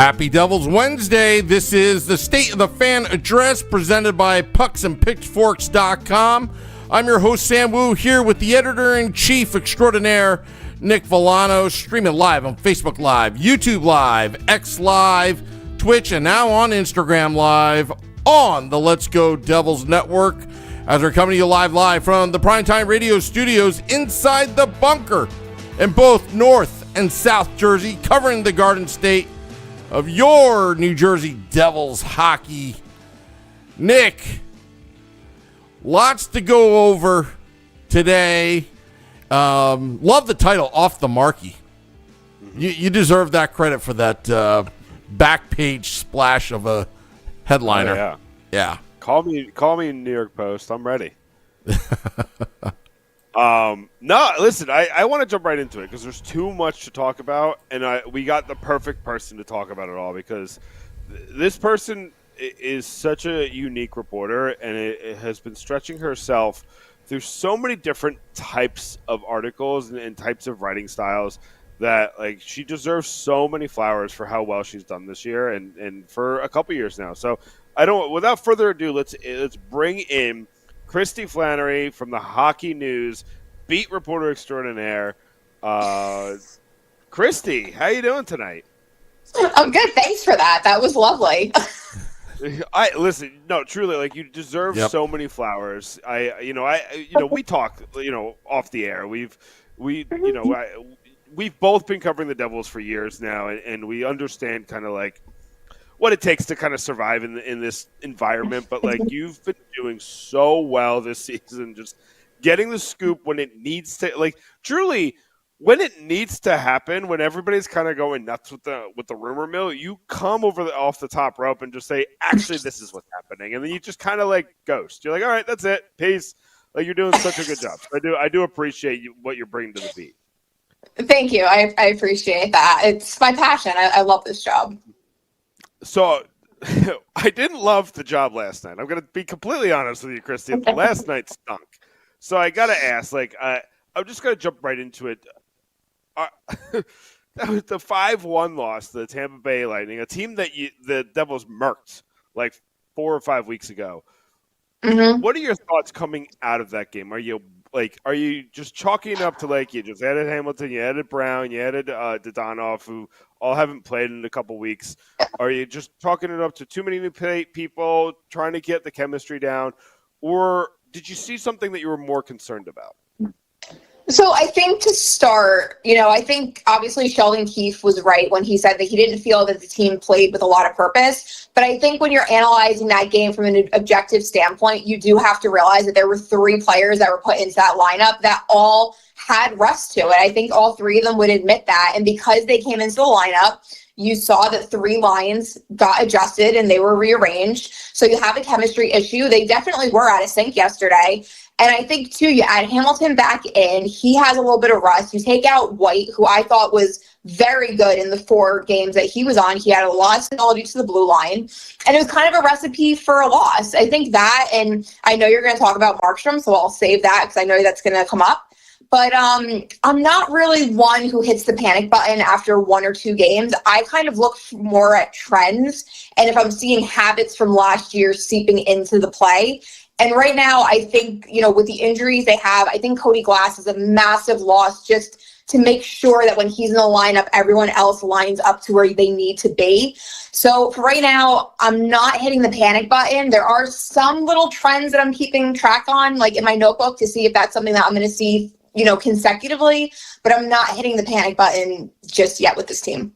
Happy Devils Wednesday. This is the State of the Fan Address presented by pucksandpitchforks.com. I'm your host, Sam Wu, here with the editor-in-chief extraordinaire, Nick Villano, streaming live on Facebook Live, YouTube Live, X Live, Twitch, and now on Instagram Live on the Let's Go Devils Network, as we're coming to you live from the Primetime Radio studios inside the bunker in both North and South Jersey, covering the Garden State of your New Jersey Devils hockey. Nick, lots to go over today. Love the title, Off the Marky. You deserve that credit for that back page splash of a headliner. Oh, yeah. Call me New York Post. I'm ready. No, listen, I want to jump right into it because there's too much to talk about, and we got the perfect person to talk about it all, because this person is such a unique reporter, and it has been stretching herself through so many different types of articles and types of writing styles that, like, she deserves so many flowers for how well she's done this year and for a couple years now. So without further ado, let's bring in Kristy Flannery from the Hockey News, beat reporter extraordinaire. Kristy, how you doing tonight? I'm good. Thanks for that. That was lovely. Listen, no, truly, like, you deserve so many flowers. We talk, off the air. We've both been covering the Devils for years now, and we understand kind of like what it takes to kind of survive in this environment. But, like, you've been doing so well this season, just getting the scoop when it needs to, like, truly when it needs to happen, when everybody's kind of going nuts with the rumor mill, you come off the top rope and just say, actually, this is what's happening. And then you just kind of like ghost. You're like, all right, that's it. Peace. Like, you're doing such a good job. So I do appreciate what you're bringing to the beat. Thank you. I appreciate that. It's my passion. I love this job. So I didn't love the job last night. I'm going to be completely honest with you, Kristy. Last night stunk. So I got to ask, like, I'm just going to jump right into it. That was the 5-1 loss to the Tampa Bay Lightning, a team that the Devils murked like 4 or 5 weeks ago. Mm-hmm. What are your thoughts coming out of that game? Are you just chalking it up to, like, you just added Hamilton, you added Brown, you added Dodonov, who all haven't played in a couple weeks? Are you just chalking it up to too many new people trying to get the chemistry down? Or did you see something that you were more concerned about? So I think to start, I think obviously Sheldon Keefe was right when he said that he didn't feel that the team played with a lot of purpose. But I think when you're analyzing that game from an objective standpoint, you do have to realize that there were 3 players that were put into that lineup that all had rust to it. I think all 3 of them would admit that. And because they came into the lineup, you saw that 3 lines got adjusted and they were rearranged. So you have a chemistry issue. They definitely were out of sync yesterday. And I think, too, you add Hamilton back in. He has a little bit of rust. You take out White, who I thought was very good in the 4 games that he was on. He had a lot of stability to the blue line. And it was kind of a recipe for a loss. I think that, and I know you're going to talk about Markstrom, so I'll save that because I know that's going to come up. But I'm not really one who hits the panic button after 1 or 2 games. I kind of look more at trends. And if I'm seeing habits from last year seeping into the play. And right now, I think, with the injuries they have, I think Cody Glass is a massive loss just to make sure that when he's in the lineup, everyone else lines up to where they need to be. So for right now, I'm not hitting the panic button. There are some little trends that I'm keeping track on, like in my notebook, to see if that's something that I'm going to see, consecutively. But I'm not hitting the panic button just yet with this team.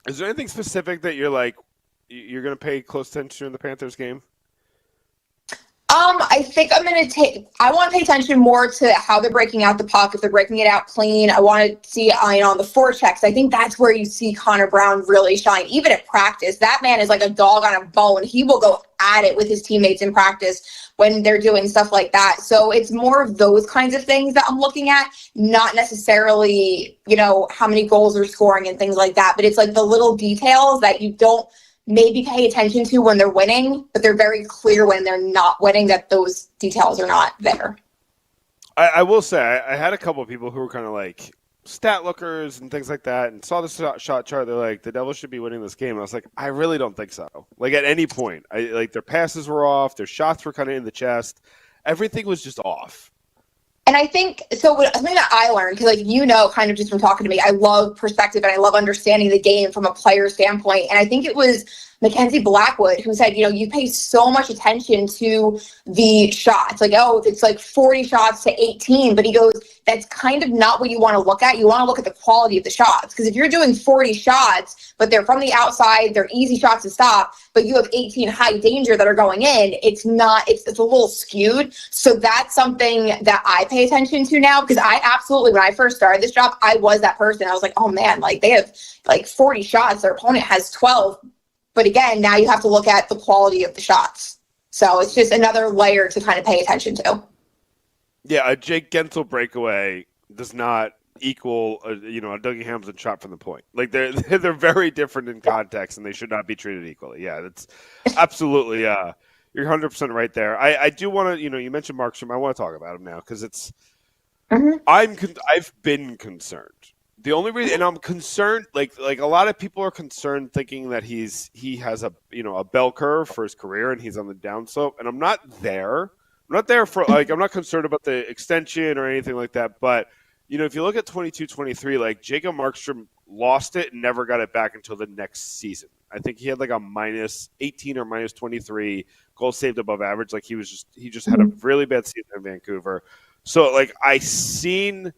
Is there anything specific that you're going to pay close attention to in the Panthers game? I think I want to pay attention more to how they're breaking out the puck. If they're breaking it out clean, I want to see on the forechecks. I think that's where you see Connor Brown really shine. Even at practice, that man is like a dog on a bone. He will go at it with his teammates in practice when they're doing stuff like that. So it's more of those kinds of things that I'm looking at, not necessarily, how many goals they're scoring and things like that. But it's like the little details that you don't maybe pay attention to when they're winning, but they're very clear when they're not winning that those details are not there. I will say, I had a couple of people who were kind of like, stat lookers and things like that and saw the shot chart. They're like, the Devils should be winning this game. And I was like, I really don't think so. Like at any point, their passes were off, their shots were kind of in the chest, everything was just off. And I think, so something that I learned, because kind of just from talking to me, I love perspective and I love understanding the game from a player standpoint. And I think it was Mackenzie Blackwood who said, you pay so much attention to the shots. It's like 40 shots to 18. But he goes, that's kind of not what you want to look at. You want to look at the quality of the shots. Because if you're doing 40 shots, but they're from the outside, they're easy shots to stop, but you have 18 high danger that are going in, it's a little skewed. So that's something that I pay attention to now, because I absolutely, when I first started this job, I was that person. I was like, oh man, they have 40 shots. Their opponent has 12. But again, now you have to look at the quality of the shots. So it's just another layer to kind of pay attention to. Yeah, a Jake Gensel breakaway does not equal a Dougie Hamilton shot from the point. They're very different in context, and they should not be treated equally. Yeah, that's absolutely. You're 100% right there. I do want to. You mentioned Markstrom. I want to talk about him now because it's. Mm-hmm. I've been concerned. The only reason, and I'm concerned, like a lot of people are concerned, thinking that he has a bell curve for his career and he's on the downslope, and I'm not there. I'm not there for I'm not concerned about the extension or anything like that. But if you look at 22-23, Jacob Markstrom lost it and never got it back until the next season. I think he had a minus 18 or minus 23 goals saved above average. He just had a really bad season in Vancouver. So I seen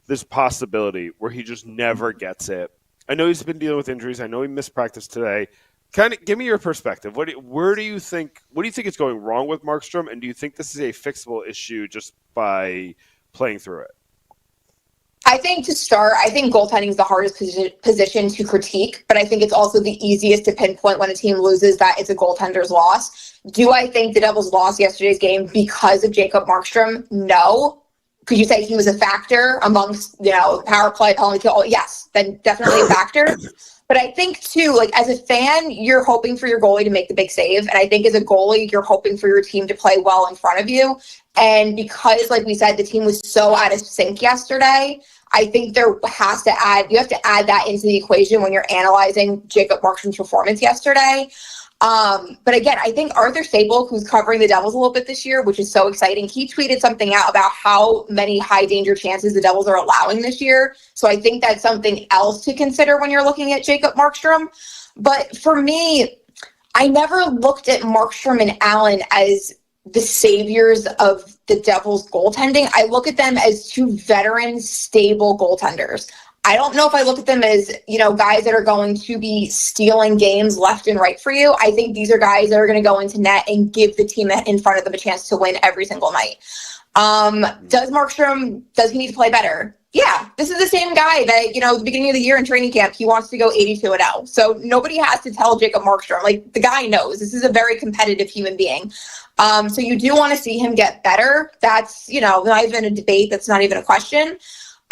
this possibility where he just never gets it. I know he's been dealing with injuries. I know he missed practice today. Kind of give me your perspective. What do you think is going wrong with Markstrom, and do you think this is a fixable issue just by playing through it? I think to start, goaltending is the hardest position to critique, but I think it's also the easiest to pinpoint when a team loses that it's a goaltender's loss. Do I think the Devils lost yesterday's game because of Jacob Markstrom? No. Could you say he was a factor amongst, power play, penalty kill? Yes, then definitely a factor. But I think, too, as a fan, you're hoping for your goalie to make the big save. And I think as a goalie, you're hoping for your team to play well in front of you. And because, like we said, the team was so out of sync yesterday, I think you have to add that into the equation when you're analyzing Jacob Markstrom's performance yesterday. But again, I think Arthur Staple, who's covering the Devils a little bit this year, which is so exciting, he tweeted something out about how many high danger chances the Devils are allowing this year. So I think that's something else to consider when you're looking at Jacob Markstrom. But for me, I never looked at Markstrom and Allen as the saviors of the Devils goaltending. I look at them as two veteran, stable goaltenders. I don't know if I look at them as, guys that are going to be stealing games left and right for you. I think these are guys that are going to go into net and give the team in front of them a chance to win every single night. Does he need to play better? Yeah, this is the same guy that, the beginning of the year in training camp, he wants to go 82-0. So nobody has to tell Jacob Markstrom. The guy knows this is a very competitive human being. So you do want to see him get better. That's, not even a debate. That's not even a question.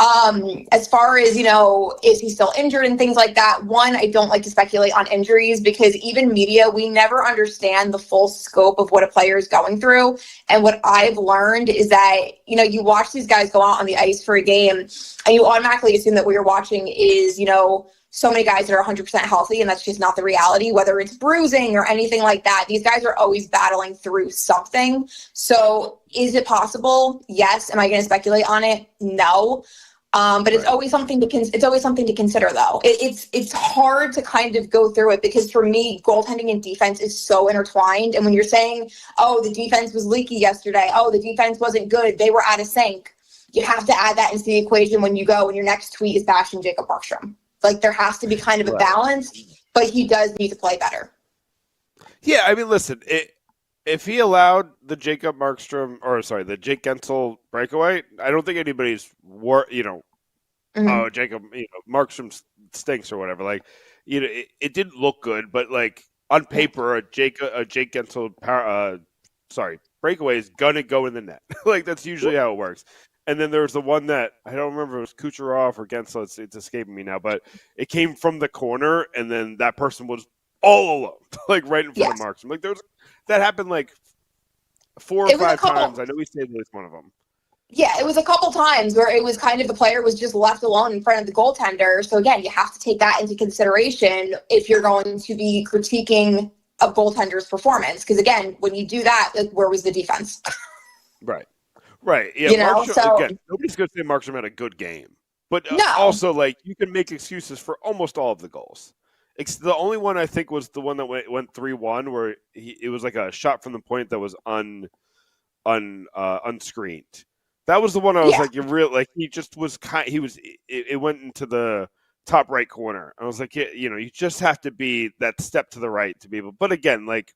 As far as, is he still injured and things like that? One, I don't like to speculate on injuries because even media, we never understand the full scope of what a player is going through. And what I've learned is that, you watch these guys go out on the ice for a game and you automatically assume that what you're watching is, so many guys that are 100% healthy, and that's just not the reality, whether it's bruising or anything like that. These guys are always battling through something. So is it possible? Yes. Am I going to speculate on it? No. But it's always something to consider, though. It's hard to kind of go through it because for me, goaltending and defense is so intertwined. And when you're saying, oh, the defense was leaky yesterday, oh, the defense wasn't good, they were out of sync, you have to add that into the equation when your next tweet is bashing Jacob Markstrom. There has to be kind of a balance, but he does need to play better. Yeah, I mean, listen, if he allowed the Jake Gensel breakaway, I don't think anybody's oh, Jacob, Markstrom stinks or whatever. It didn't look good, but on paper, a Jake Gensel breakaway is gonna go in the net. That's usually how it works. And then there was the one that I don't remember if it was Kucherov or Gensel. It's escaping me now, but it came from the corner, and then that person was all alone, right in front of Markstrom. That happened 4 or 5 times. I know we saved at least one of them. Yeah, it was a couple times where it was kind of the player was just left alone in front of the goaltender. So again, you have to take that into consideration if you're going to be critiquing a goaltender's performance. Because again, when you do that, like, where was the defense? Right. Right. Yeah. Again, nobody's going to say Markstrom had a good game, but also like you can make excuses for almost all of the goals. The only one I think was the one that went 3-1, where it was like a shot from the point that was unscreened. That was the one I was like, he just was it went into the top right corner. I was like, you just have to be that step to the right to be able. But again, like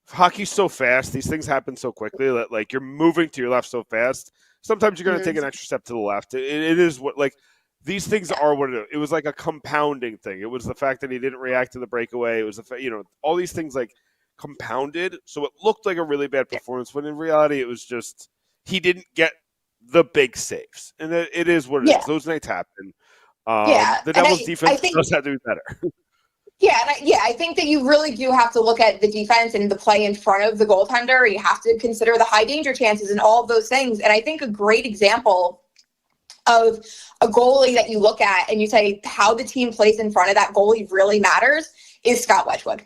hockey's so fast, these things happen so quickly that like you're moving to your left so fast. Sometimes you're going to take an extra step to the left. It is what like. These things are what it is. It was like a compounding thing. It was the fact that he didn't react to the breakaway. It was all these things like compounded. So it looked like a really bad performance, when in reality it was just he didn't get the big saves. And it is what it is. Those nights happen. The Devils' defense does have to be better. I think that you really do have to look at the defense and the play in front of the goaltender. You have to consider the high danger chances and all of those things. And I think a great example of a goalie that you look at and you say how the team plays in front of that goalie really matters is Scott Wedgwood.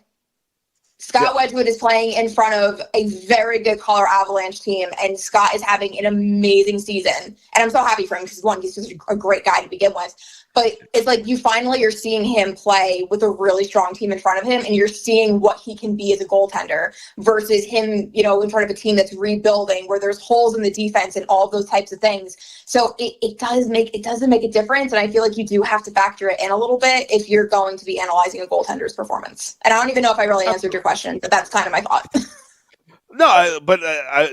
Wedgwood is playing in front of a very good Colorado Avalanche team, and Scott is having an amazing season. And I'm so happy for him because, one, he's just a great guy to begin with. But it's like you finally are seeing him play with a really strong team in front of him, and you're seeing what he can be as a goaltender versus him, in front of a team that's rebuilding, where there's holes in the defense and all of those types of things. So it does make a difference, and I feel like you do have to factor it in a little bit if you're going to be analyzing a goaltender's performance. And I don't even know if I really answered your question, but that's kind of my thought. No, but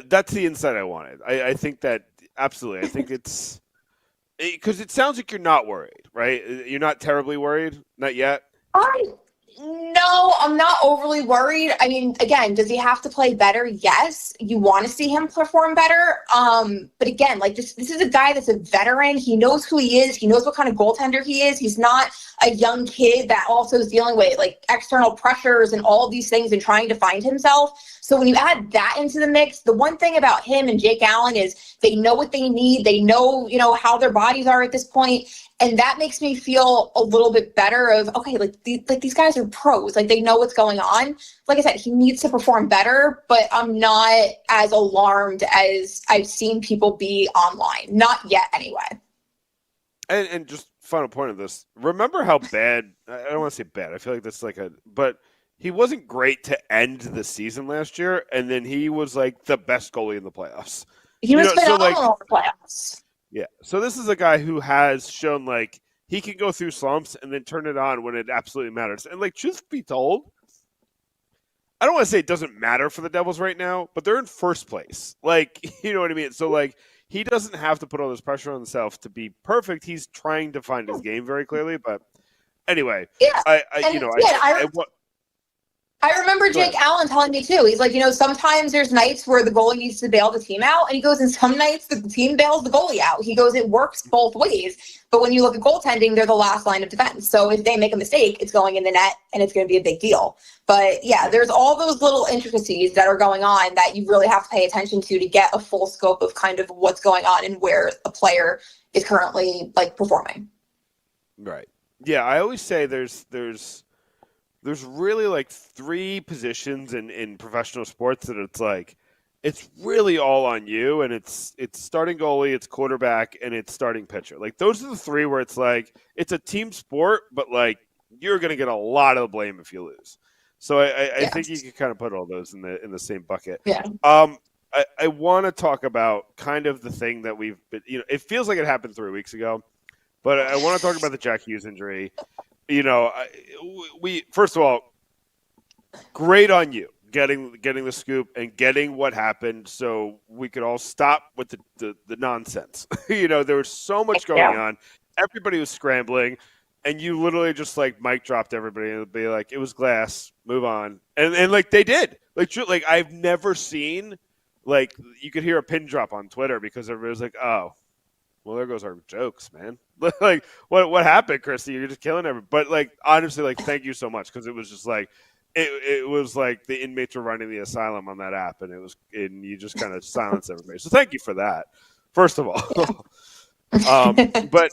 that's the insight I wanted. I think that absolutely. I think it's. Because it sounds like you're not worried, right? You're not terribly worried? Not yet? No, I'm not overly worried. I mean, again, does he have to play better? Yes. You want to see him perform better. But again, like this is a guy that's a veteran. He knows who he is. He knows what kind of goaltender he is. He's not a young kid that also is dealing with like external pressures and all of these things and trying to find himself. So when you add that into the mix, the one thing about him and Jake Allen is they know what they need. They know, how their bodies are at this point. And that makes me feel a little bit better of, okay, these guys are pros. Like, they know what's going on. Like I said, he needs to perform better, but I'm not as alarmed as I've seen people be online. Not yet, anyway. And just final point of this. Remember how bad, I don't want to say bad. I feel like that's but he wasn't great to end the season last year. And then he was like the best goalie in the playoffs. He was phenomenal in the playoffs. Yeah. So this is a guy who has shown like he can go through slumps and then turn it on when it absolutely matters. And like, truth be told, I don't want to say it doesn't matter for the Devils right now, but they're in first place. Like, you know what I mean? So like, he doesn't have to put all this pressure on himself to be perfect. He's trying to find his game very clearly. But anyway, I remember Jake Allen telling me too. He's like, sometimes there's nights where the goalie needs to bail the team out, and he goes, and some nights the team bails the goalie out. He goes, it works both ways. But when you look at goaltending, they're the last line of defense. So if they make a mistake, it's going in the net, and it's going to be a big deal. But yeah, there's all those little intricacies that are going on that you really have to pay attention to get a full scope of kind of what's going on and where a player is currently like performing. Right. Yeah, I always say there's really like three positions in professional sports that it's like it's really all on you, and it's starting goalie, it's quarterback, and it's starting pitcher. Like those are the three where it's like it's a team sport, but like you're gonna get a lot of the blame if you lose. So I think you can kind of put all those in the same bucket. Yeah. I want to talk about kind of the thing that we've been, it feels like it happened 3 weeks ago, but I want to talk about the Jack Hughes injury. We first of all, great on you getting the scoop and getting what happened, so we could all stop with the nonsense. There was so much going on. Everybody was scrambling, and you literally just like mic dropped everybody and be like, "It was glass. Move on." And like they did. Like I've never seen like you could hear a pin drop on Twitter because everybody was like, "Oh, well, there goes our jokes, man." Like, what happened, Kristy? You're just killing everybody. But like, honestly, like, thank you so much because it was just like, it was like the inmates were running the asylum on that app, and you just kind of silenced everybody. So thank you for that. first of all. But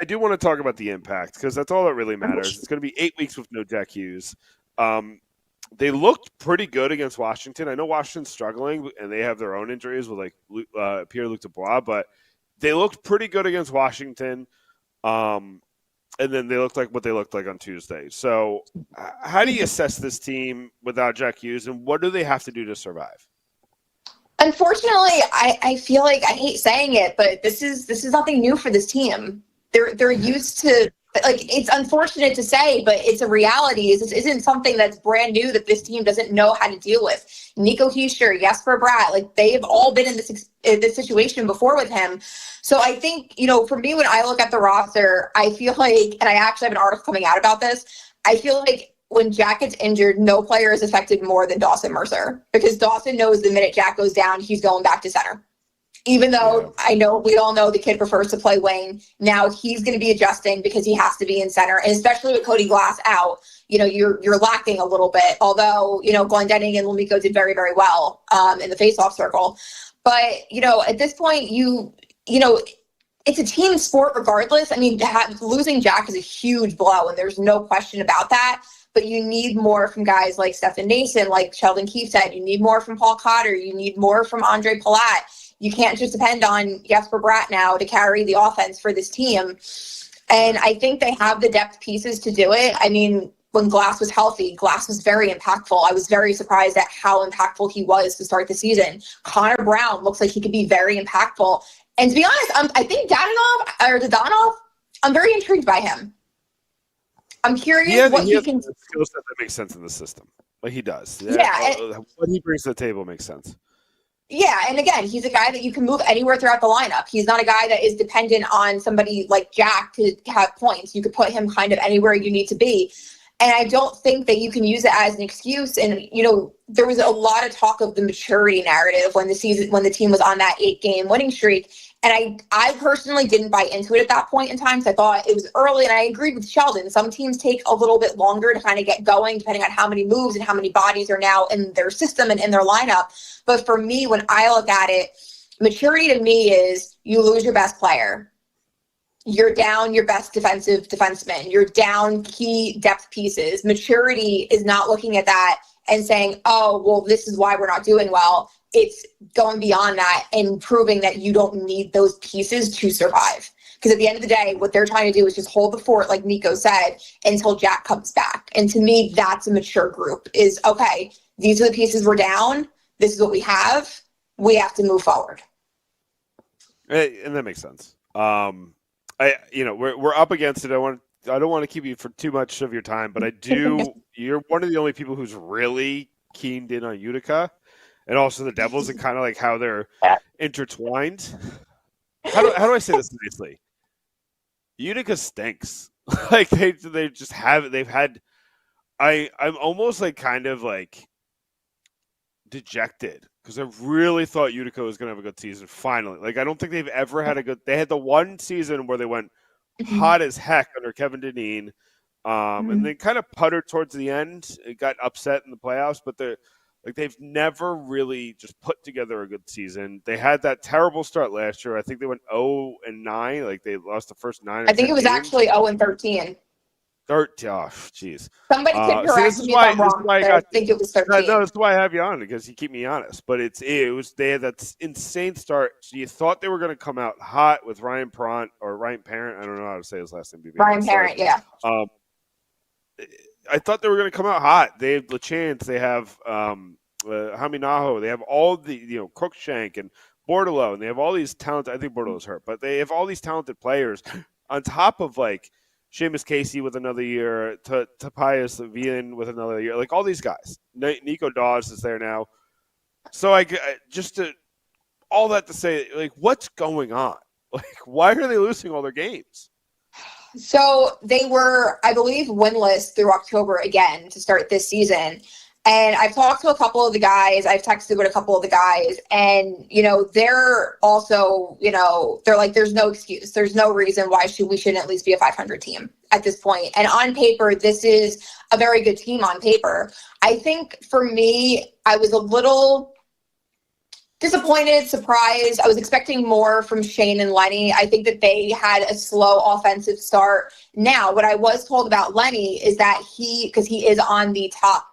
I do want to talk about the impact because that's all that really matters. It's going to be 8 weeks with no Jack Hughes. They looked pretty good against Washington. I know Washington's struggling, and they have their own injuries with like Pierre-Luc Dubois, but they looked pretty good against Washington. And then they looked like what they looked like on Tuesday. So how do you assess this team without Jack Hughes, and what do they have to do to survive? Unfortunately, I feel like I hate saying it, but this is nothing new for this team. They're used to, like, it's unfortunate to say, but it's a reality. This isn't something that's brand new that this team doesn't know how to deal with. Nico Hischier, Jesper Bratt, like they've all been in this situation before with him. So I think, for me, when I look at the roster, I feel like, and I actually have an article coming out about this, I feel like when Jack gets injured, no player is affected more than Dawson Mercer, because Dawson knows the minute Jack goes down, he's going back to center. Even though I know we all know the kid prefers to play wing, now he's going to be adjusting because he has to be in center, and especially with Cody Glass out, you're lacking a little bit. Although Glendening and Lemico did very, very well in the faceoff circle, but at this point it's a team sport regardless. I mean, losing Jack is a huge blow, and there's no question about that. But you need more from guys like Stefan Nason, like Sheldon Keefe said. You need more from Paul Cotter. You need more from Andre Palat. You can't just depend on Jesper Bratt now to carry the offense for this team. And I think they have the depth pieces to do it. I mean, when Glass was healthy, Glass was very impactful. I was very surprised at how impactful he was to start the season. Connor Brown looks like he could be very impactful. And to be honest, I think Dadonov, I'm very intrigued by him. I'm curious what he can. Skill set that makes sense in the system, like he does. Yeah, what he brings to the table makes sense. Yeah, and again, he's a guy that you can move anywhere throughout the lineup. He's not a guy that is dependent on somebody like Jack to have points. You could put him kind of anywhere you need to be. And I don't think that you can use it as an excuse. And, there was a lot of talk of the maturity narrative when the team was on that 8-game winning streak. And I personally didn't buy into it at that point in time, because I thought it was early, and I agreed with Sheldon. Some teams take a little bit longer to kind of get going, depending on how many moves and how many bodies are now in their system and in their lineup. But for me, when I look at it, maturity to me is you lose your best player. You're down your best defenseman. You're down key depth pieces. Maturity is not looking at that and saying, oh, well, this is why we're not doing well. It's going beyond that and proving that you don't need those pieces to survive. Because at the end of the day, what they're trying to do is just hold the fort, like Nico said, until Jack comes back. And to me, that's a mature group is, okay, these are the pieces we're down. This is what we have. We have to move forward. And that makes sense. We're up against it. I don't want to keep you for too much of your time, but I do. You're one of the only people who's really keened in on Utica, and also the Devils, and kind of like how they're intertwined. How do I say this nicely? Utica stinks. Like they just have. They've had. I'm almost like kind of like dejected because I really thought Utica was going to have a good season. Finally, like I don't think they've ever had a good. They had the one season where they went hot as heck under Kevin Dineen, and then kind of puttered towards the end. It got upset in the playoffs, but they've never really just put together a good season. They had that terrible start last year. I think they went 0-9. Like they lost the first 9. I think it was actually 0-13. 13. Oh, jeez. Somebody can correct me if I'm wrong. I think it was 13. No, that's why I have you on, because you keep me honest. But they had that insane start. So you thought they were going to come out hot with Ryan Parent. I don't know how to say his last name. Ryan Parent, yeah. I thought they were going to come out hot. They have LeChance. They have Haminaho. They have all the Crookshank and Bordelot, and they have all these talented. I think Bordelot's hurt, but they have all these talented players on top of like Seamus Casey with another year, Tobias Vian with another year, like all these guys. Nico Dawes is there now. So all that to say, like, what's going on? Like, why are they losing all their games? So they were, I believe, winless through October again to start this season. And I've talked to a couple of the guys. I've texted with a couple of the guys. And, they're also, they're like, there's no excuse. There's no reason why we shouldn't at least be a 500 team at this point. And on paper, this is a very good team on paper. I think for me, I was a little Disappointed, surprised. I was expecting more from Shane and Lenny. I think that they had a slow offensive start. Now, what I was told about Lenny is that because he is on the top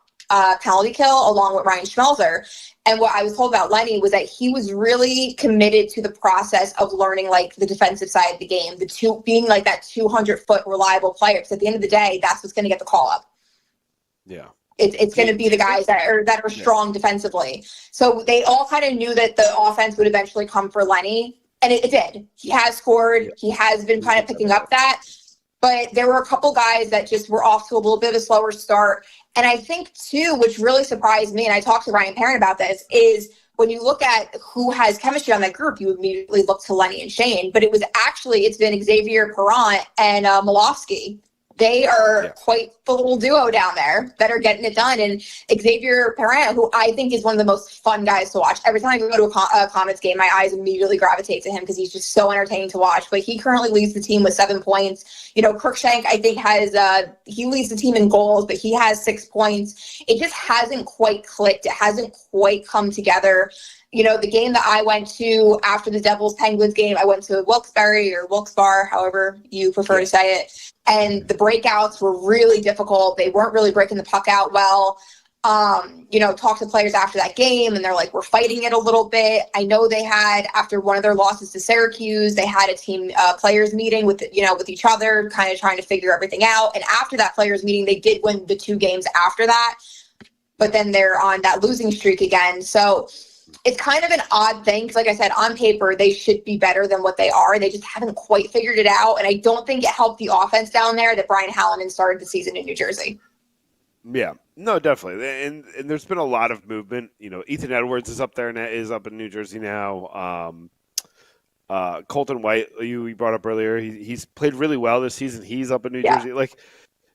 penalty kill along with Ryan Schmelzer. And what I was told about Lenny was that he was really committed to the process of learning like the defensive side of the game, being like that 200-foot reliable player. Because at the end of the day, that's what's going to get the call up. Yeah. It's going to be the guys that are strong defensively. So they all kind of knew that the offense would eventually come for Lenny, and it did. He has scored. He has been kind of picking up that. But there were a couple guys that just were off to a little bit of a slower start. And I think, too, which really surprised me, and I talked to Ryan Parent about this, is when you look at who has chemistry on that group, you immediately look to Lenny and Shane. But it's been Xavier Perrant and Malofsky. They are quite the little duo down there that are getting it done. And Xavier Perrant, who I think is one of the most fun guys to watch. Every time I go to a Comets game, my eyes immediately gravitate to him because he's just so entertaining to watch. But he currently leads the team with 7 points. You know, Cruikshank, I think, he leads the team in goals, but he has 6 points. It just hasn't quite clicked. It hasn't quite come together. You know, the game that I went to after the Devils-Penguins game, I went to Wilkes-Barre or Wilkes-Barre, however you prefer to say it. And the breakouts were really difficult. They weren't really breaking the puck out well. Talked to players after that game, and they're like, we're fighting it a little bit. I know they had, after one of their losses to Syracuse, they had a team players meeting with each other, kind of trying to figure everything out. And after that players meeting, they did win the 2 games after that. But then they're on that losing streak again. So it's kind of an odd thing because, like I said, on paper, they should be better than what they are. They just haven't quite figured it out. And I don't think it helped the offense down there that Brian Hallinan started the season in New Jersey. Yeah, no, definitely. And there's been a lot of movement. You know, Ethan Edwards is up there and is up in New Jersey now. Colton White, you brought up earlier, he's played really well this season. He's up in New Jersey. Like,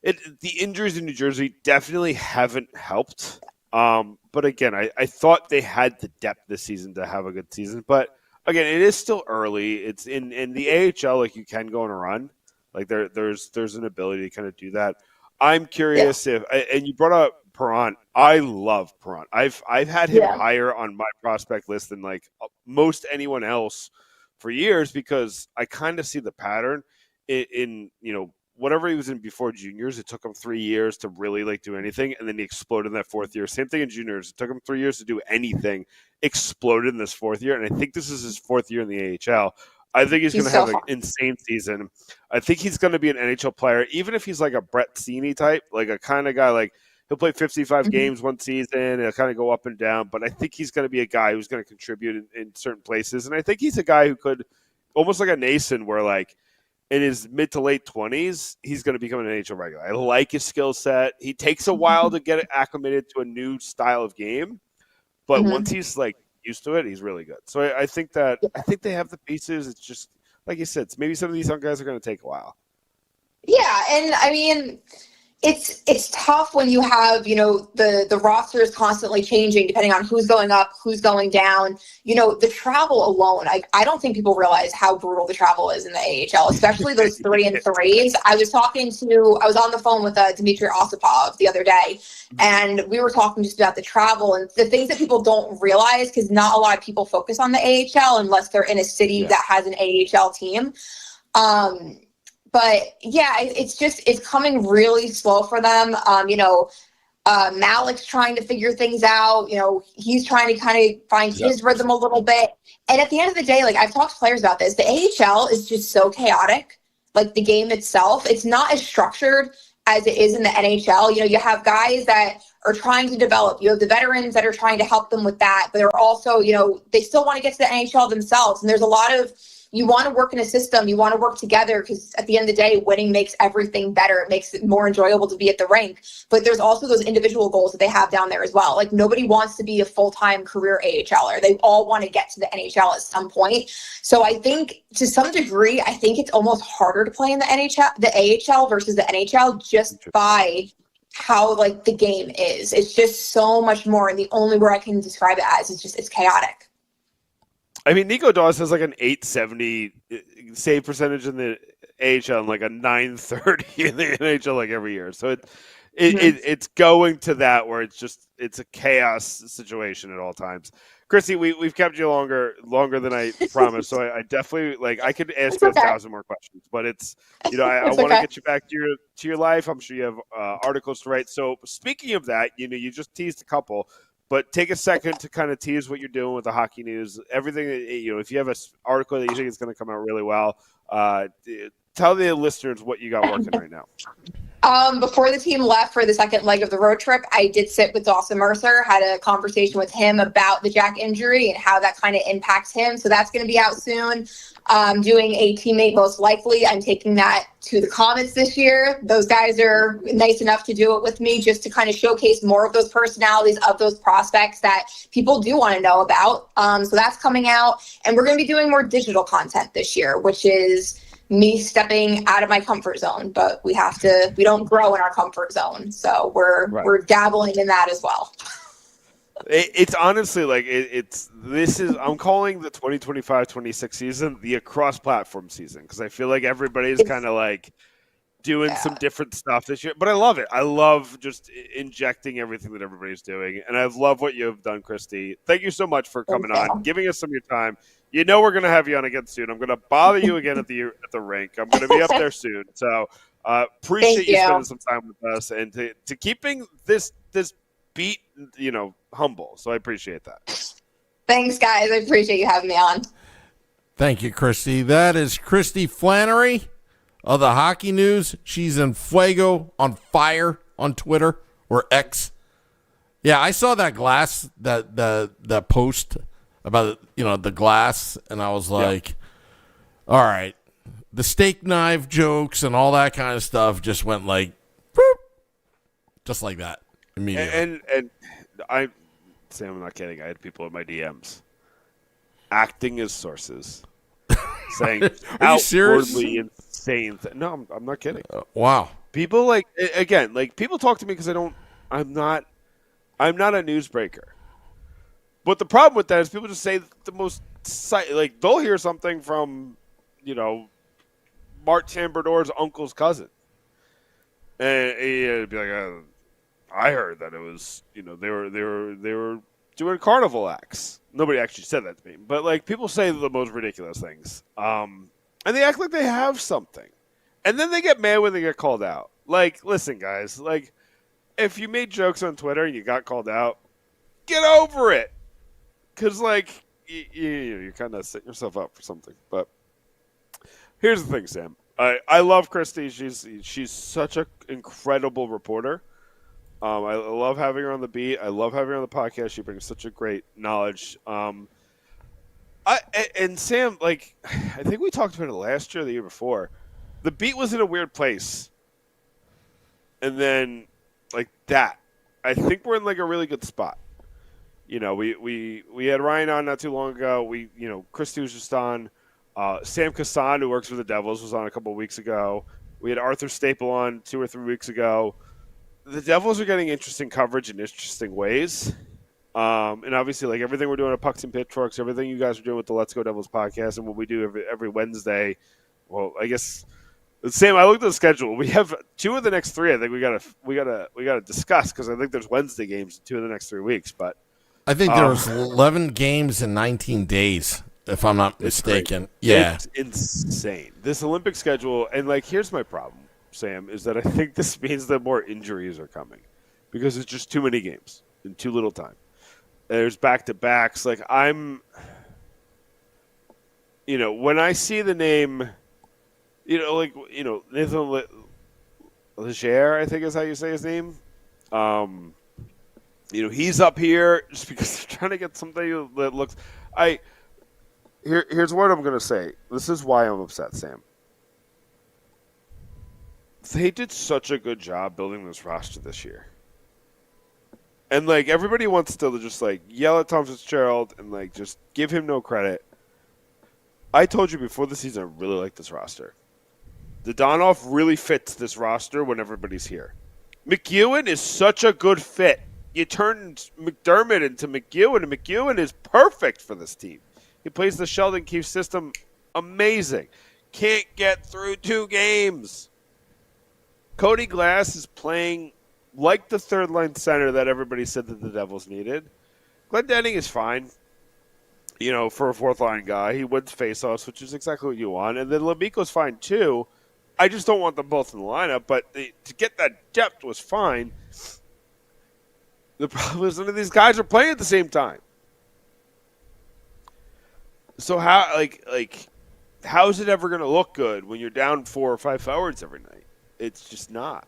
the injuries in New Jersey definitely haven't helped. But again, I thought they had the depth this season to have a good season. But again, it is still early. It's in the AHL, like you can go on a run. Like there's an ability to kind of do that. I'm curious and you brought up Perrant. I love Perrant. I've had him higher on my prospect list than like most anyone else for years because I kind of see the pattern in whatever he was in before juniors. It took him 3 years to really like do anything, and then he exploded in that 4th year. Same thing in juniors. It took him 3 years to do anything, exploded in this 4th year, and I think this is his 4th year in the AHL. I think he's going to have an insane season. I think he's going to be an NHL player, even if he's like a Brett Seney type, like a kind of guy like he'll play 55 games one season and he'll kind of go up and down. But I think he's going to be a guy who's going to contribute in certain places. And I think he's a guy who could, almost like a Nason, where like in his mid to late 20s, he's going to become an NHL regular. I like his skill set. He takes a while to get acclimated to a new style of game. But once he's like used to it, he's really good. So I think they have the pieces. It's just like you said, maybe some of these young guys are going to take a while. Yeah, and I mean, it's tough when you have, the roster is constantly changing depending on who's going up, who's going down. The travel alone, I don't think people realize how brutal the travel is in the AHL, especially those 3-and-3s. I was on the phone with Dmitry Osipov the other day, and we were talking just about the travel and the things that people don't realize, because not a lot of people focus on the AHL unless they're in a city that has an AHL team. But yeah, it's coming really slow for them. Malik's trying to figure things out. He's trying to kind of find his rhythm a little bit. And at the end of the day, like I've talked to players about this, the AHL is just so chaotic. Like the game itself, it's not as structured as it is in the NHL. You have guys that are trying to develop. You have the veterans that are trying to help them with that. But they're also, they still want to get to the NHL themselves. And there's a lot of, you want to work in a system, you want to work together, because at the end of the day, winning makes everything better. It makes it more enjoyable to be at the rink. But there's also those individual goals that they have down there as well. Like nobody wants to be a full-time career AHLer. They all want to get to the NHL at some point. So I think to some degree, I think it's almost harder to play in the AHL versus the NHL just by how like the game is. It's just so much more. And the only word I can describe it as is it's chaotic. I mean, Nico Dawes has like an 870 save percentage in the AHL and like a 930 in the NHL like every year. So it's going to that where it's a chaos situation at all times. Kristy, we've kept you longer than I promised. So I definitely I could ask It's you okay. 1,000 more questions, but it's I It's want to okay. get you back to your life. I'm sure you have articles to write. So speaking of that, you just teased a couple, but take a second to kind of tease what you're doing with the hockey news. Everything if you have an article that you think is going to come out really well, tell the listeners what you got working right now. Before the team left for the second leg of the road trip, I did sit with Dawson Mercer, had a conversation with him about the Jack injury and how that kind of impacts him. So that's going to be out soon. Doing a teammate most likely. I'm taking that to the Comets this year. Those guys are nice enough to do it with me just to kind of showcase more of those personalities of those prospects that people do want to know about. So that's coming out. And we're going to be doing more digital content this year, which is me stepping out of my comfort zone, but we don't grow in our comfort zone. So we're dabbling in that as well. It's honestly I'm calling the 2025-26 season the across platform season, because I feel like everybody's kind of doing some different stuff this year, but I love it. I love just injecting everything that everybody's doing, and I love what you have done, Kristy. Thank you so much for coming on, giving us some of your time. We're going to have you on again soon. I'm going to bother you again at the rink. I'm going to be up there soon. So appreciate you spending some time with us and to keeping this beat, humble. So I appreciate that. Thanks, guys. I appreciate you having me on. Thank you, Kristy. That is Kristy Flannery of the Hockey News. She's in fuego, on fire on Twitter or X. Yeah, I saw that glass, that post about the glass, and I was like, all right, the steak knife jokes and all that kind of stuff just went boop, just like that immediately. And Sam, I'm not kidding. I had people in my DMs acting as sources, saying outwardly insane. No, I'm not kidding. Wow. People people talk to me because I'm not a newsbreaker. But the problem with that is people just say the most they'll hear something from, Mark Tambrador's uncle's cousin, and he'd be like, I heard that it was, they were doing carnival acts. Nobody actually said that to me, but people say the most ridiculous things, and they act like they have something, and then they get mad when they get called out. Listen, guys, if you made jokes on Twitter and you got called out, get over it. Because, you kind of set yourself up for something. But here's the thing, Sam. I love Kristy. She's such an incredible reporter. I love having her on the beat. I love having her on the podcast. She brings such a great knowledge. And Sam, I think we talked about it last year or the year before. The beat was in a weird place. And then, that. I think we're in, a really good spot. We had Ryan on not too long ago. Kristy was just on. Sam Kassan, who works for the Devils, was on a couple of weeks ago. We had Arthur Staple on 2 or 3 weeks ago. The Devils are getting interesting coverage in interesting ways. And obviously, everything we're doing at Pucks and Pitchforks, everything you guys are doing with the Let's Go Devils podcast, and what we do every Wednesday. Well, I guess, Sam, I looked at the schedule. We have 2 of the next 3. I think we gotta discuss, because I think there's Wednesday games in 2 of the next 3 weeks, but. I think there was 11 games in 19 days, if I'm not mistaken. Yeah. It's insane. This Olympic schedule, and here's my problem, Sam, is that I think this means that more injuries are coming, because it's just too many games in too little time. There's back-to-backs. When I see the name, Nathan Leger, I think is how you say his name. He's up here just because they're trying to get something that looks. Here's what I'm going to say. This is why I'm upset, Sam. They did such a good job building this roster this year, and everybody wants to just yell at Tom Fitzgerald and just give him no credit. I told you before the season, I really like this roster. Dodonov really fits this roster when everybody's here. McEwen is such a good fit. You turned McDermott into McEwen, and McEwen is perfect for this team. He plays the Sheldon Keefe system amazing. Can't get through 2 games. Cody Glass is playing like the third-line center that everybody said that the Devils needed. Glenn Denning is fine. for a fourth line guy. He wins faceoffs, which is exactly what you want. And then Lamiko's fine too. I just don't want them both in the lineup. But to get that depth was fine. The problem is none of these guys are playing at the same time. So how is it ever going to look good when you're down 4 or 5 forwards every night? It's just not.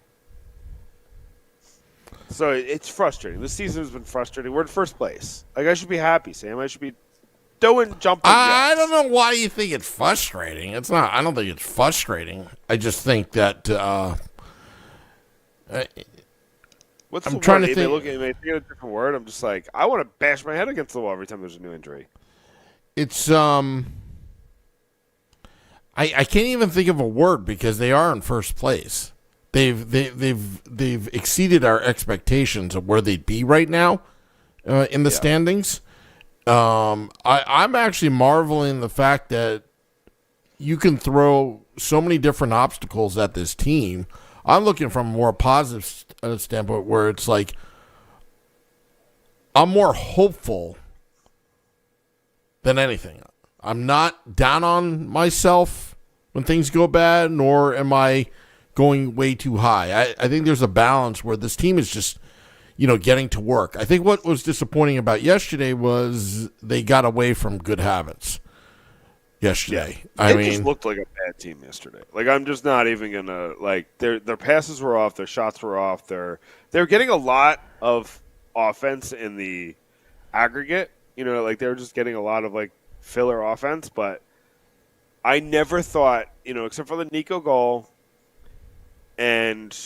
So it's frustrating. This season has been frustrating. We're in first place. Like, I should be happy, Sam. I should be jumping. I don't know why you think it's frustrating. It's not. I don't think it's frustrating. I just think that What's I'm the trying word? to They think. look at me, they think a different word. I'm just like, I want to bash my head against the wall every time there's a new injury. It's I can't even think of a word because they are in first place. They've exceeded our expectations of where they'd be right now in the standings. I'm actually marveling the fact that you can throw so many different obstacles at this team. I'm looking from a more positive standpoint where it's like I'm more hopeful than anything. I'm not down on myself when things go bad, nor am I going way too high. I think there's a balance where this team is just, getting to work. I think what was disappointing about yesterday was they got away from good habits yesterday. Yeah. It just looked like a bad team yesterday. Like, I'm just not even going to, their passes were off, their shots were off. They're getting a lot of offense in the aggregate. They were just getting a lot of, filler offense. But I never thought, except for the Nico goal, and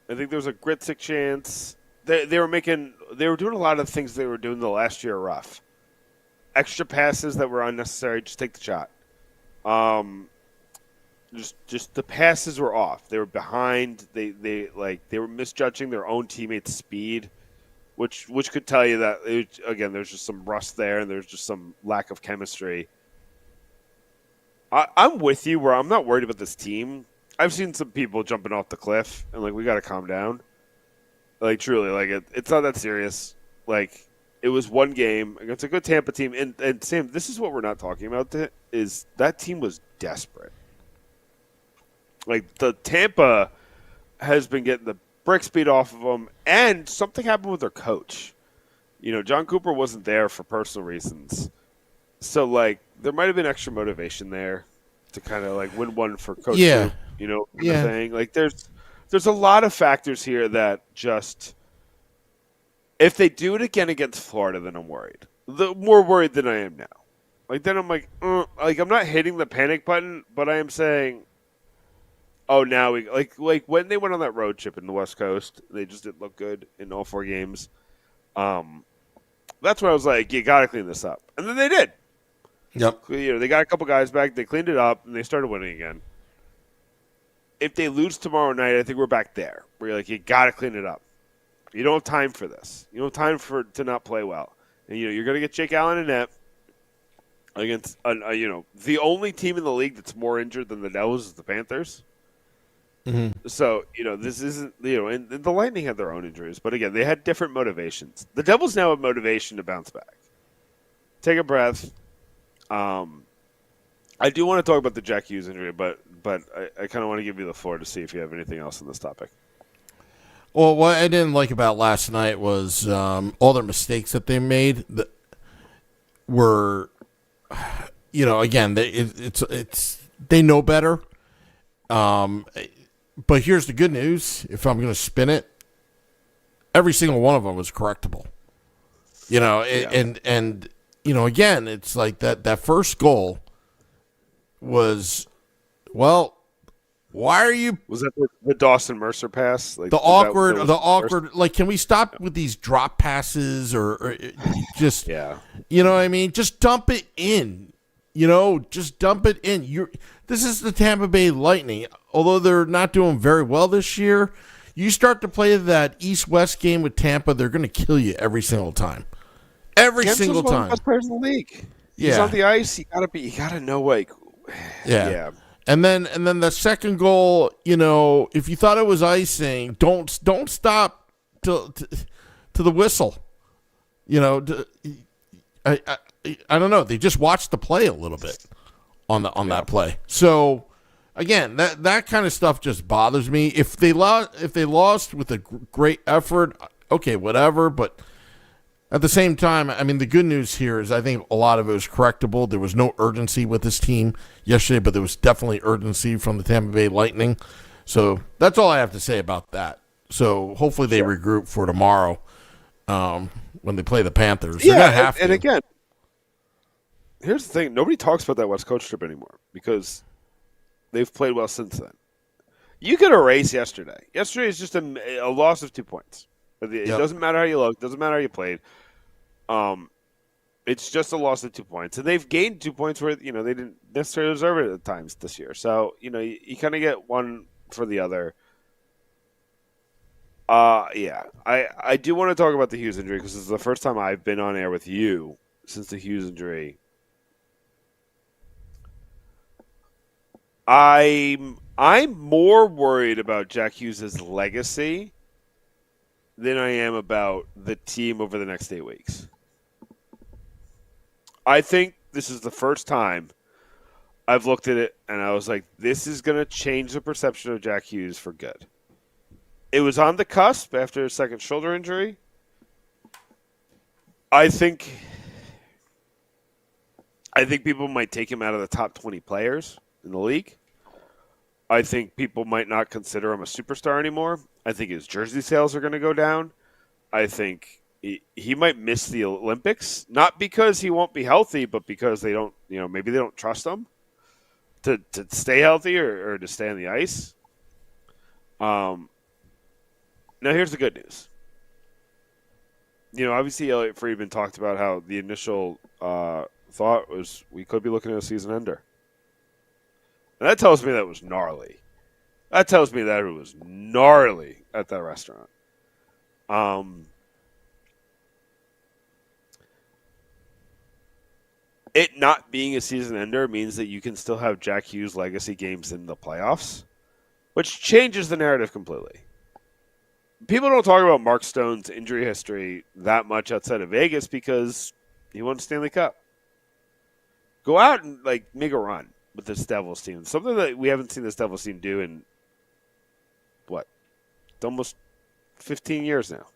I think there was a Gritzik chance. They were doing a lot of things they were doing the last year rough. Extra passes that were unnecessary, just take the shot. Just the passes were off. They were behind. They were misjudging their own teammates' speed, which could tell you that again there's just some rust there and there's just some lack of chemistry. I'm with you where I'm not worried about this team. I've seen some people jumping off the cliff and we got to calm down. Truly, it's not that serious. It was one game against a good Tampa team, and Sam, this is what we're not talking about. Is that team was desperate. The Tampa has been getting the bricks beat off of them, and something happened with their coach. John Cooper wasn't there for personal reasons, so there might have been extra motivation there to kind of win one for Coach. Yeah, saying there's a lot of factors here that just. If they do it again against Florida, then I'm worried. More worried than I am now. Then I'm I'm not hitting the panic button, but I am saying, oh, now we when they went on that road trip in the West Coast, they just didn't look good in all 4 games. That's why I was like, you got to clean this up, and then they did. Yep. They got a couple guys back, they cleaned it up, and they started winning again. If they lose tomorrow night, I think we're back there. Where you're you got to clean it up. You don't have time for this. You don't have time to not play well. And, you're going to get Jake Allen in net against, the only team in the league that's more injured than the Devils is the Panthers. Mm-hmm. So, this isn't, and the Lightning had their own injuries. But, again, they had different motivations. The Devils now have motivation to bounce back. Take a breath. I do want to talk about the Jack Hughes injury, but I kind of want to give you the floor to see if you have anything else on this topic. Well, what I didn't like about last night was all their mistakes that they made that were, again, they know better. But here's the good news. If I'm going to spin it, every single one of them was correctable. And again, it's that first goal was, well, why are you? Was that the Dawson Mercer pass? The awkward. Can we stop with these drop passes or just? Yeah. You know what I mean? Just dump it in. Just dump it in. This is the Tampa Bay Lightning. Although they're not doing very well this year, you start to play that East-West game with Tampa, they're going to kill you every single time. Every single time. One of the best players in the league. Yeah. He's on the ice. You gotta know Yeah. And then the second goal, if you thought it was icing, don't stop to the whistle. I don't know. They just watched the play a little bit on that play. So again, that kind of stuff just bothers me. If they lost with a great effort, okay, whatever. But at the same time, I mean, the good news here is I think a lot of it was correctable. There was no urgency with this team yesterday, but there was definitely urgency from the Tampa Bay Lightning. So that's all I have to say about that. So hopefully they regroup for tomorrow when they play the Panthers. They're gonna have to. And again, here's the thing. Nobody talks about that West Coast trip anymore because they've played well since then. You could erase yesterday. Yesterday is just a loss of 2 points. It doesn't matter how you look. Doesn't matter how you played. It's just a loss of 2 points, and they've gained 2 points where they didn't necessarily deserve it at times this year. So you kind of get one for the other. I do want to talk about the Hughes injury because this is the first time I've been on air with you since the Hughes injury. I'm more worried about Jack Hughes' legacy than I am about the team over the next 8 weeks. I think this is the first time I've looked at it and I was like, this is going to change the perception of Jack Hughes for good. It was on the cusp after a second shoulder injury. I think people might take him out of the top 20 players in the league. I think people might not consider him a superstar anymore. I think his jersey sales are going to go down. I think he might miss the Olympics, not because he won't be healthy, but because they don't, maybe they don't trust him to stay healthy or to stay on the ice. Now here's the good news. Obviously Elliot Friedman talked about how the initial thought was we could be looking at a season ender. And that tells me that was gnarly. That tells me that it was gnarly at that restaurant. It not being a season ender means that you can still have Jack Hughes legacy games in the playoffs, which changes the narrative completely. People don't talk about Mark Stone's injury history that much outside of Vegas because he won the Stanley Cup. Go out and make a run with this Devils team. Something that we haven't seen this Devils team do in it's almost 15 years now.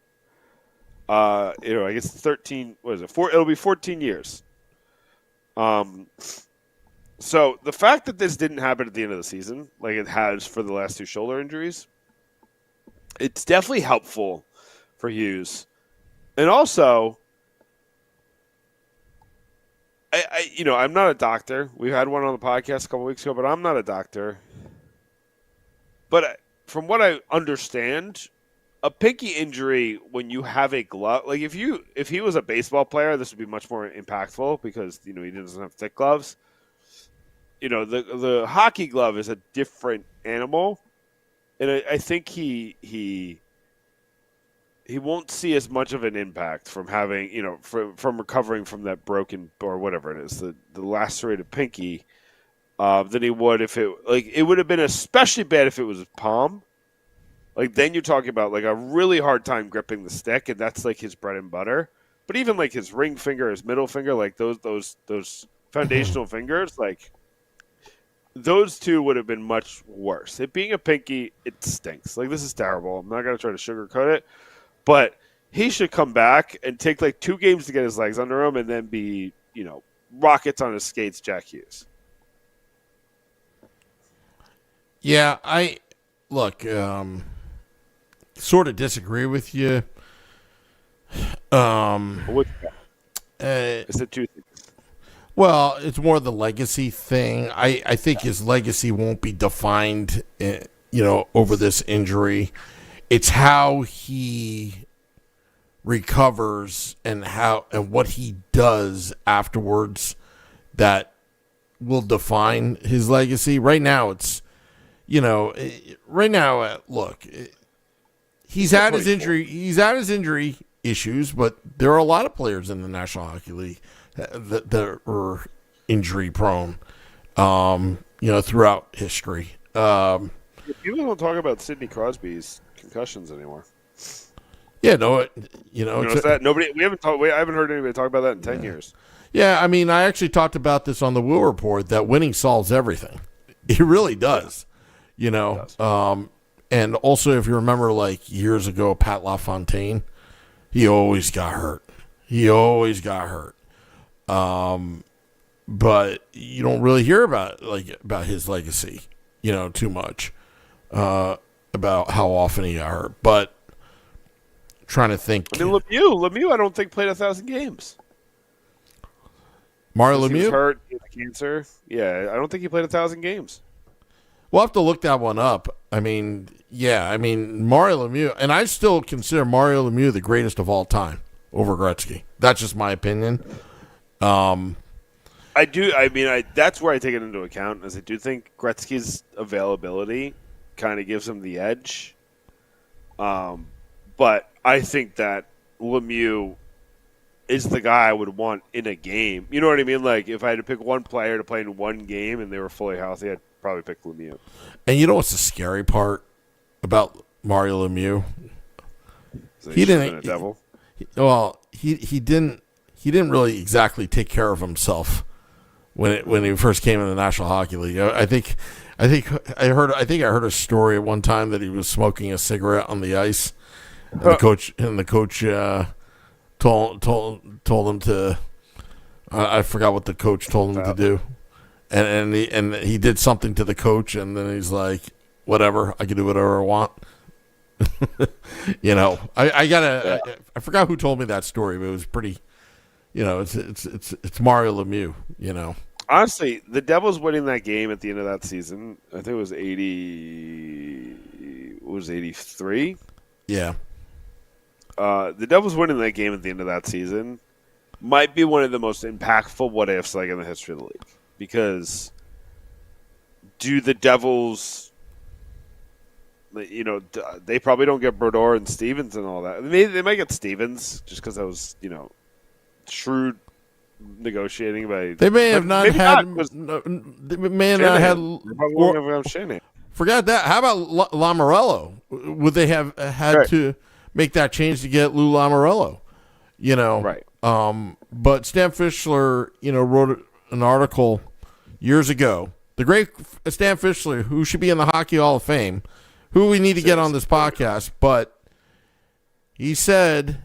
I guess 13. What is it? It'll be 14 years. So the fact that this didn't happen at the end of the season, like it has for the last two shoulder injuries, it's definitely helpful for Hughes. And also, I'm not a doctor. We had one on the podcast a couple weeks ago, but I'm not a doctor. But from what I understand, a pinky injury when you have a glove, like if he was a baseball player, this would be much more impactful because he doesn't have thick gloves. The hockey glove is a different animal, and I think he won't see as much of an impact from having from recovering from that broken or whatever it is, the lacerated pinky, than he would if it would have been especially bad if it was his palm. Like then you're talking about like a really hard time gripping the stick, and that's like his bread and butter. But even like his ring finger, his middle finger, like those foundational fingers, like those two would have been much worse. It being a pinky, it stinks. Like this is terrible. I'm not gonna try to sugarcoat it, but he should come back and take like 2 games to get his legs under him, and then be rockets on his skates, Jack Hughes. Yeah, I look. Sort of disagree with you. Is it 2 things? Well, it's more the legacy thing. I think his legacy won't be defined, over this injury. It's how he recovers and what he does afterwards that will define his legacy. Right now, it's look. He's had his injury. He's had his injury issues, but there are a lot of players in the National Hockey League that are injury prone. Throughout history. People don't talk about Sidney Crosby's concussions anymore. Yeah, no, You notice that I haven't heard anybody talk about that in 10 years. Yeah, I mean, I actually talked about this on the Will Report that winning solves everything. It really does. You know, It does. And also if you remember, like years ago, Pat LaFontaine, he always got hurt. But you don't really hear about his legacy, too much about how often he got hurt. But trying to think. I mean, Lemieux, I don't think played 1,000 games. Mario He was Lemieux? hurt, he had cancer. Yeah, I don't think he played 1,000 games. We'll have to look that one up. I mean, Mario Lemieux, and I still consider Mario Lemieux the greatest of all time over Gretzky. That's just my opinion. I do. I mean, that's where I take it into account, as I do think Gretzky's availability kind of gives him the edge. But I think that Lemieux is the guy I would want in a game. You know what I mean? Like, if I had to pick one player to play in one game and they were fully healthy, I'd probably pick Lemieux. And you know what's the scary part about Mario Lemieux? He didn't. A devil. He didn't really exactly take care of himself when he first came in the National Hockey League. I think I heard a story at one time that he was smoking a cigarette on the ice, and the coach told him to. I forgot what the coach told him to do, and he did something to the coach, and then he's like, "Whatever, I can do whatever I want." I forgot who told me that story, but it was pretty. It's Mario Lemieux. Honestly, the Devils winning that game at the end of that season, I think it was 80. Was 83? Yeah. The Devils winning that game at the end of that season might be one of the most impactful what ifs in the history of the league. Because do the Devils, they probably don't get Brodeur and Stevens and all that. They might get Stevens just because that was, shrewd negotiating by. They may have not had. They may not had. Forgot that. How about Lamoriello? Would they have had to make that change to get Lou Lamoriello? Right. But Stan Fischler, wrote an article years ago. The great Stan Fischler, who should be in the Hockey Hall of Fame, who we need to get on this podcast, but he said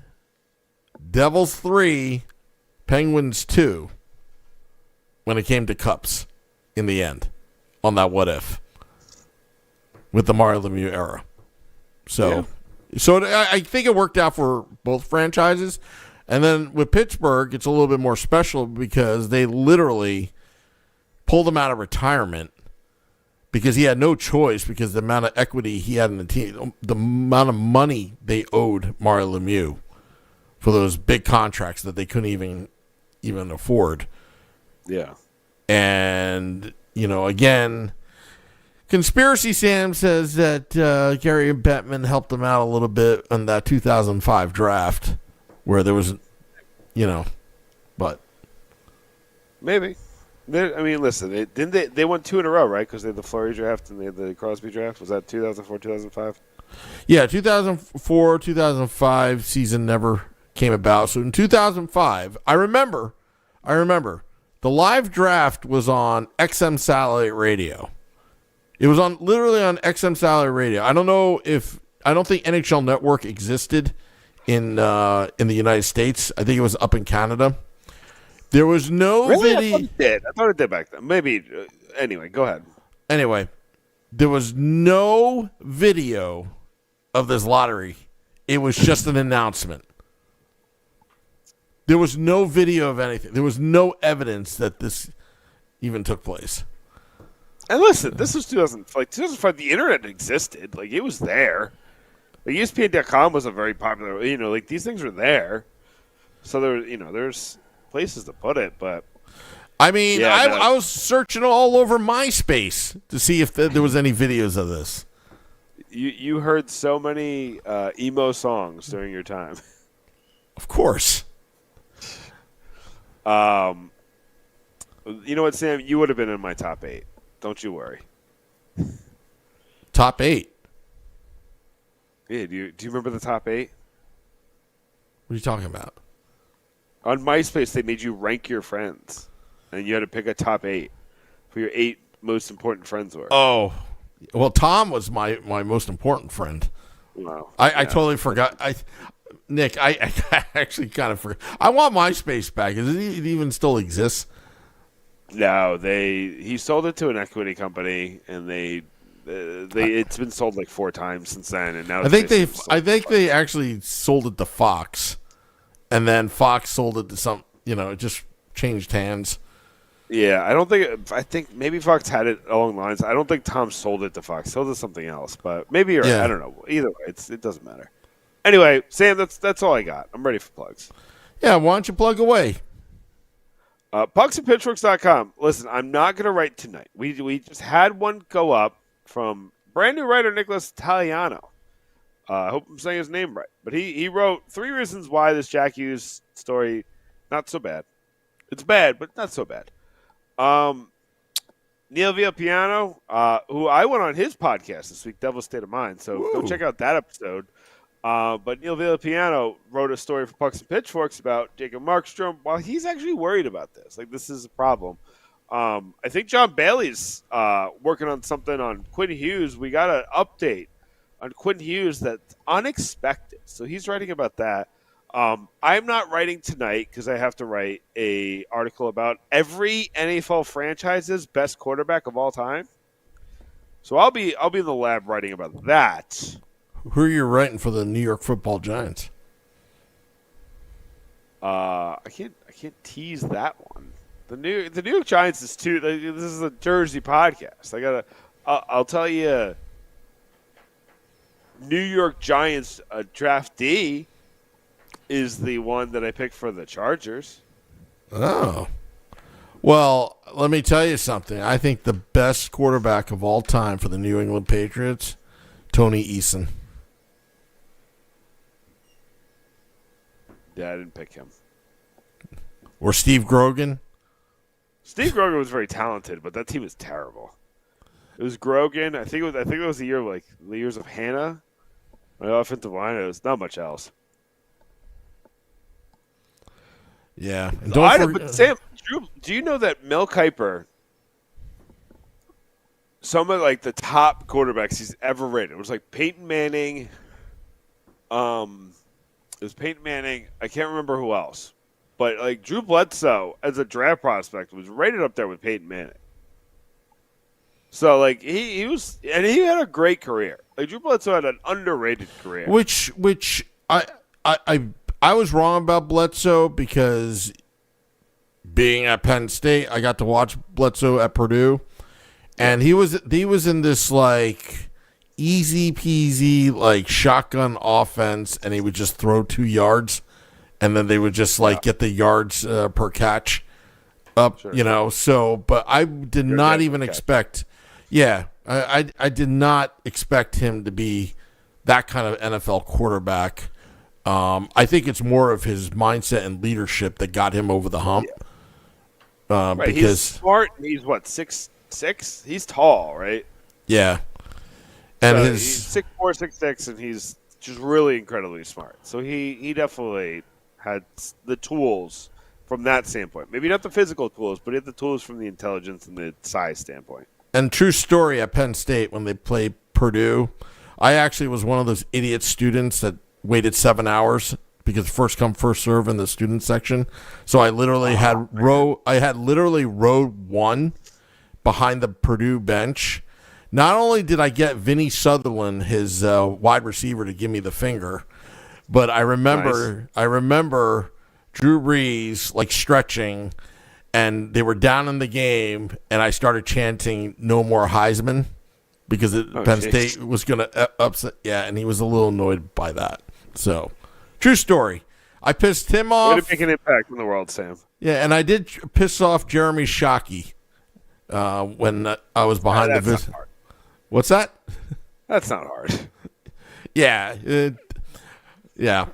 Devils 3, Penguins 2 when it came to cups in the end on that what if with the Mario Lemieux era. So I think it worked out for both franchises. And then with Pittsburgh, it's a little bit more special because they literally pulled him out of retirement because he had no choice because the amount of equity he had in the team, the amount of money they owed Mario Lemieux for those big contracts that they couldn't even afford. Yeah. And, again, Conspiracy Sam says that Gary Bettman helped him out a little bit on that 2005 draft where there was, but. Maybe. Listen, they won 2 in a row, right? Because they had the Fleury draft and they had the Crosby draft. Was that 2004, 2005? Yeah, 2004, 2005 season never came about. So in 2005, I remember the live draft was on XM Satellite Radio. It was literally on XM Satellite Radio. I don't think NHL Network existed in the United States. I think it was up in Canada. There was no video. I thought it did back then. Maybe. Anyway, go ahead. Anyway, there was no video of this lottery. It was just an announcement. There was no video of anything. There was no evidence that this even took place. And listen, this was 2005. The internet existed. It was there. ESPN.com was a very popular. These things were there. So there's places to put it, but I mean, I was searching all over MySpace to see if there was any videos of this. You heard so many emo songs during your time. Of course. You know what, Sam? You would have been in my top 8. Don't you worry. Top 8. Yeah. Do you remember the top 8? What are you talking about? On MySpace, they made you rank your friends, and you had to pick a top 8 for your 8 most important friends were. Oh, well, Tom was my most important friend. Wow. I totally forgot. Nick, I actually kind of forgot. I want MySpace back. Does it even still exist? No, he sold it to an equity company, and it's been sold like 4 times since then, and now I think they actually sold it to Fox, and then Fox sold it to some. It just changed hands. Yeah, I think maybe Fox had it along the lines. I don't think Tom sold it to Fox. Sold it to something else, but maybe you're right. I don't know. Either way, it doesn't matter. Anyway, Sam, that's all I got. I'm ready for plugs. Yeah, why don't you plug away? Pucksandpitchforks.com. Listen, I'm not going to write tonight. We just had one go up from brand new writer Nicholas Italiano. I hope I'm saying his name right. But he wrote 3 reasons why this Jack Hughes story, not so bad. It's bad, but not so bad. Neil Villapiano, who I went on his podcast this week, Devil's State of Mind. So go check out that episode. But Neil Villapiano wrote a story for Pucks and Pitchforks about Jacob Markstrom. While he's actually worried about this, like this is a problem. I think John Bailey's working on something on Quinn Hughes. We got an update on Quinn Hughes that's unexpected. So he's writing about that. I'm not writing tonight because I have to write a article about every NFL franchise's best quarterback of all time. So I'll be in the lab writing about that. Who are you writing for the New York Football Giants? I can't tease that one. The New York Giants is too. This is a Jersey podcast. I'll tell you. New York Giants draftee is the one that I picked for the Chargers. Oh. Well, let me tell you something. I think the best quarterback of all time for the New England Patriots, Tony Eason. Yeah, I didn't pick him. Or Steve Grogan. Steve Grogan was very talented, but that team was terrible. It was Grogan. I think it was the year of the years of Hannah. My offensive line. It was not much else. Yeah. And but Sam, do you know that Mel Kiper, some of the top quarterbacks he's ever rated, it was like Peyton Manning. It was Peyton Manning. I can't remember who else, but Drew Bledsoe as a draft prospect was rated up there with Peyton Manning. So he was, and he had a great career. Drew Bledsoe had an underrated career. Which I was wrong about Bledsoe because being at Penn State, I got to watch Bledsoe at Purdue, and he was in this easy peasy shotgun offense, and he would just throw 2 yards, and then they would just get the yards per catch up, Sure. So, but I did not even expect. Yeah, I did not expect him to be that kind of NFL quarterback. I think it's more of his mindset and leadership that got him over the hump. Right, because he's smart. He's 6'6"? He's tall, right? Yeah, and he's 6'4", 6'6", and he's just really incredibly smart. So he definitely had the tools from that standpoint. Maybe not the physical tools, but he had the tools from the intelligence and the size standpoint. And true story at Penn State when they played Purdue, I actually was one of those idiot students that waited 7 hours because first come first serve in the student section. So I literally had row 1 behind the Purdue bench. Not only did I get Vinny Sutherland, his wide receiver, to give me the finger, but I remember Drew Brees stretching, and they were down in the game, and I started chanting "No more Heisman" because Penn State was going to upset. Yeah, and he was a little annoyed by that. So, true story. I pissed him off. Way to make an impact in the world, Sam. Yeah, and I did piss off Jeremy Shockey when I was behind the visit. What's that? That's not hard. Yeah.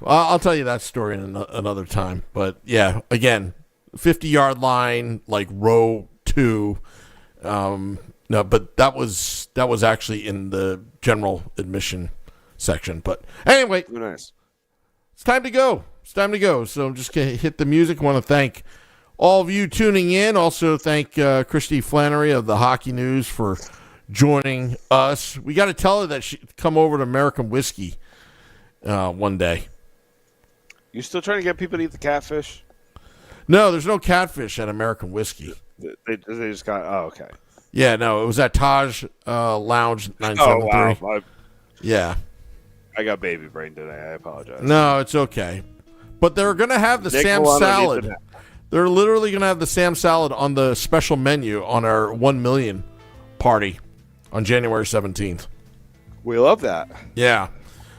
I'll tell you that story in another time. But, yeah, again, 50-yard line, row 2. No, but that was actually in the general admission section. But anyway. Oh, nice. it's time to go. It's time to go. So I'm just going to hit the music. I want to thank all of you tuning in. Also thank Kristy Flannery of the Hockey News for joining us. We got to tell her that she come over to American Whiskey one day. You still trying to get people to eat the catfish? No, there's no catfish at American Whiskey. They just got. Oh, okay. Yeah, no, it was at Taj Lounge 973. Oh, wow. Yeah. I got baby brain today. I apologize. No, it's okay. But they're going to have the Sam salad. They're literally going to have the Sam salad on the special menu on our 1 million party on January 17th. We love that. Yeah.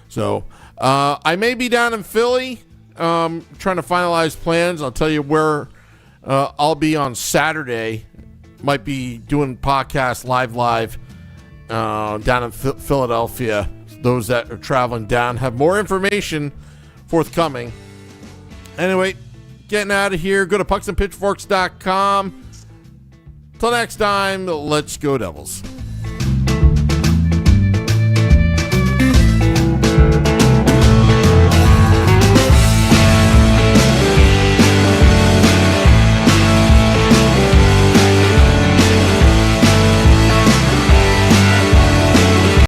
So I may be down in Philly trying to finalize plans. I'll tell you where I'll be on Saturday. Might be doing podcast live down in Philadelphia. Those that are traveling down have more information forthcoming. Anyway, getting out of here. Go to pucksandpitchforks.com. Till next time, let's go Devils.